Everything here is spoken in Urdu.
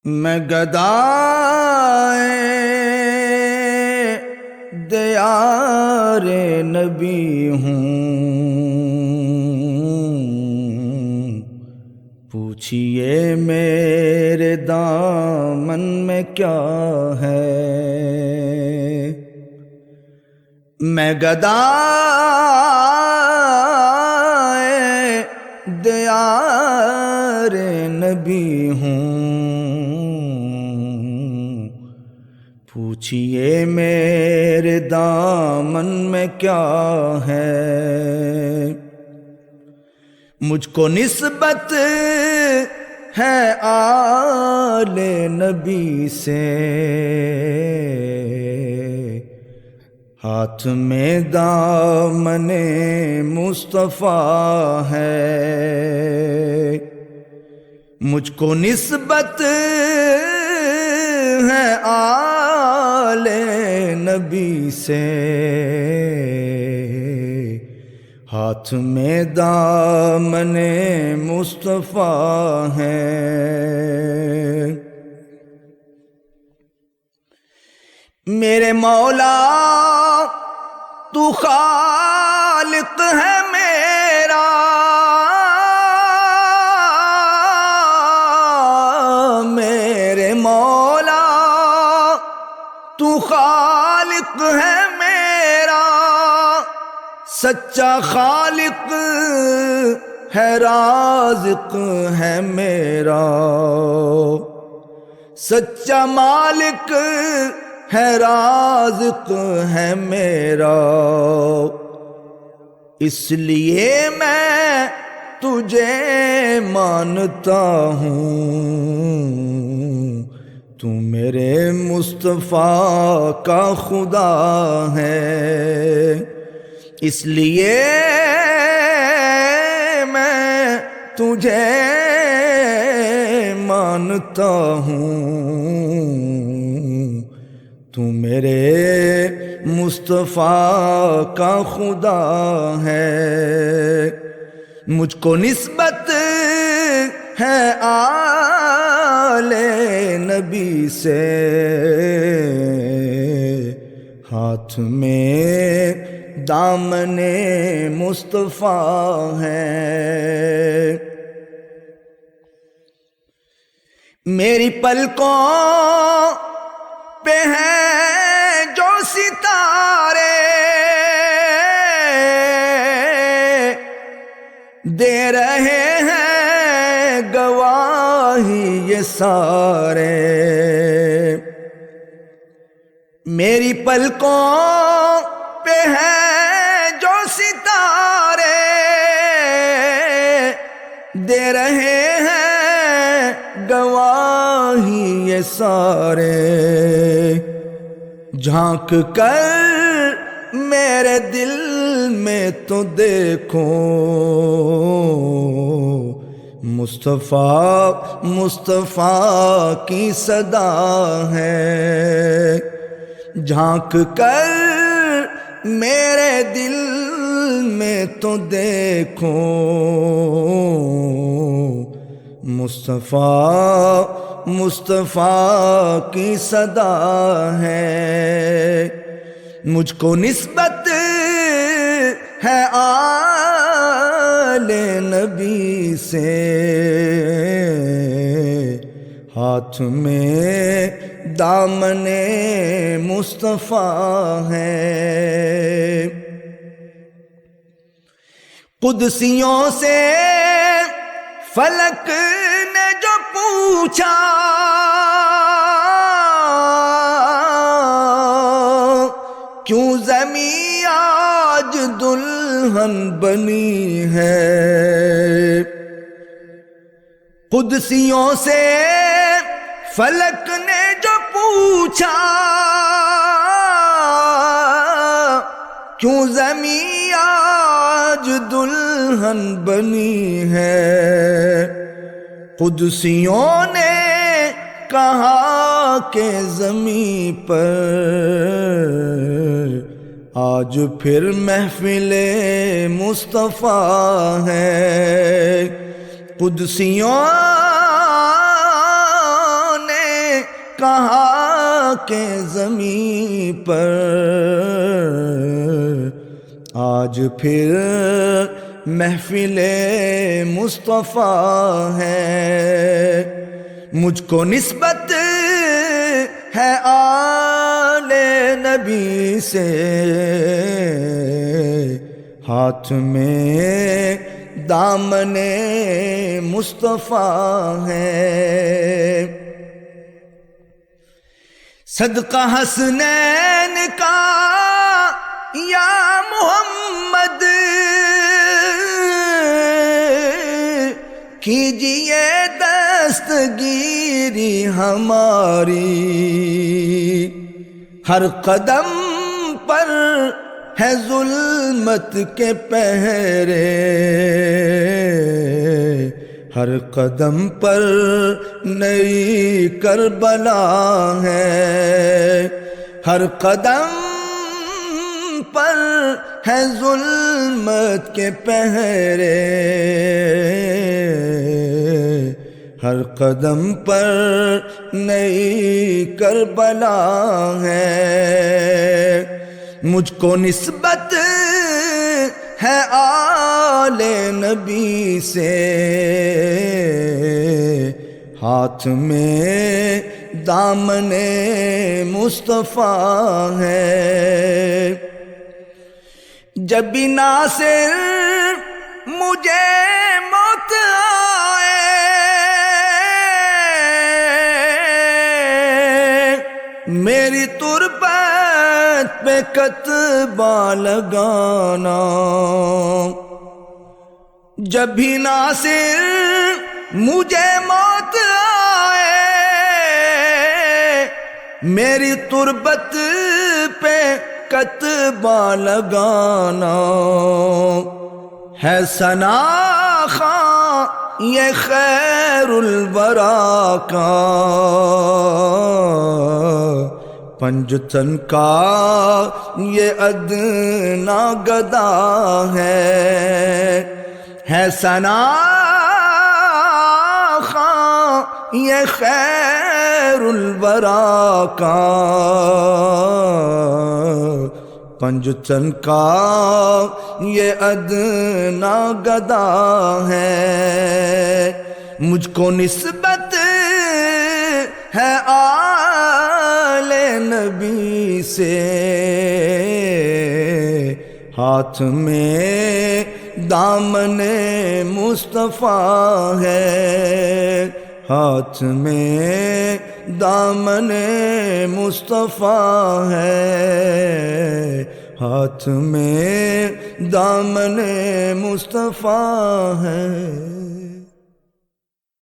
میں گدائے دیار نبی ہوں، پوچھئے میرے دامن میں کیا ہے۔ میں گدائے دیار نبی ہوں، پوچھئے میرے دامن میں کیا ہے۔ مجھ کو نسبت ہے آل نبی سے، ہاتھ میں دامن مصطفیٰ ہے۔ مجھ کو نسبت ہے آل نبی سے، ہاتھ میں دامن مصطفیٰ ہے۔ میرے مولا تو خالق ہے میرا، میرے مولا تو خالق ہے میرا، سچا خالق ہے رازق ہے میرا، سچا مالک ہے رازق ہے میرا۔ اس لیے میں تجھے مانتا ہوں، تو میرے مصطفیٰ کا خدا ہے۔ اس لیے میں تجھے مانتا ہوں، تو میرے مصطفیٰ کا خدا ہے۔ مجھ کو نسبت ہے آل نبی سے، ہاتھ میں دامن مصطفیٰ ہے۔ میری پلکوں پہ ہیں جو ستارے، دے رہے ہیں گواہی یہ سارے۔ میری پلکوں پہ ہیں جو ستارے، دے رہے ہیں گواہی یہ سارے۔ جھانک کر میرے دل میں تو دیکھو، مصطفیٰ مصطفیٰ کی صدا ہے۔ جھانک کر میرے دل میں تو دیکھو، مصطفیٰ مصطفیٰ کی صدا ہے۔ مجھ کو نسبت ہے آل نبی سے، ہاتھ میں دامن مصطفیٰ ہے۔ قدسیوں سے فلک نے جو پوچھا، کیوں زمین آج دلہن بنی ہے۔ قدسیوں سے فلک نے جو پوچھا، کیوں زمین آج دلہن بنی ہے۔ قدسیوں نے کہا کہ زمین پر آج پھر محفل مصطفیٰ ہے۔ قدسیوں نے کہا کہ زمین پر آج پھر محفل مصطفیٰ ہے، مجھ کو نسبت ہے آل نبی سے، ہاتھ میں دامن مصطفیٰ ہے۔ صدقہ حسنین کا یا محمد کیجئے دستگیری ہماری، ہر قدم پر ہے ظلمت کے پہرے، ہر قدم پر نئی کربلا ہے، ہر قدم پر ہے ظلمت کے پہرے، ہر قدم پر نئی کربلا ہے، مجھ کو نسبت ہے آل نبی سے، ہاتھ میں دامن مصطفیٰ ہے۔ جب بھی ناصر مجھے موت آئے، میری تربت پہ کتبہ لگانا، جب بھی ناصر مجھے موت آئے، میری تربت پہ کتبہ لگانا، ہے ثنا خواں یہ خیر الورا کا، پنجتن کا یہ ادنا گدا ہے ثنا خواں یہ خیر الورا کا، پنجتن کا یہ ادنا گدا ہے، مجھ کو نسبت ہے آل نبی سے، ہاتھ میں دامن مصطفیٰ ہے، ہاتھ میں دامن مصطفیٰ ہے، ہاتھ میں دامن مصطفیٰ ہے۔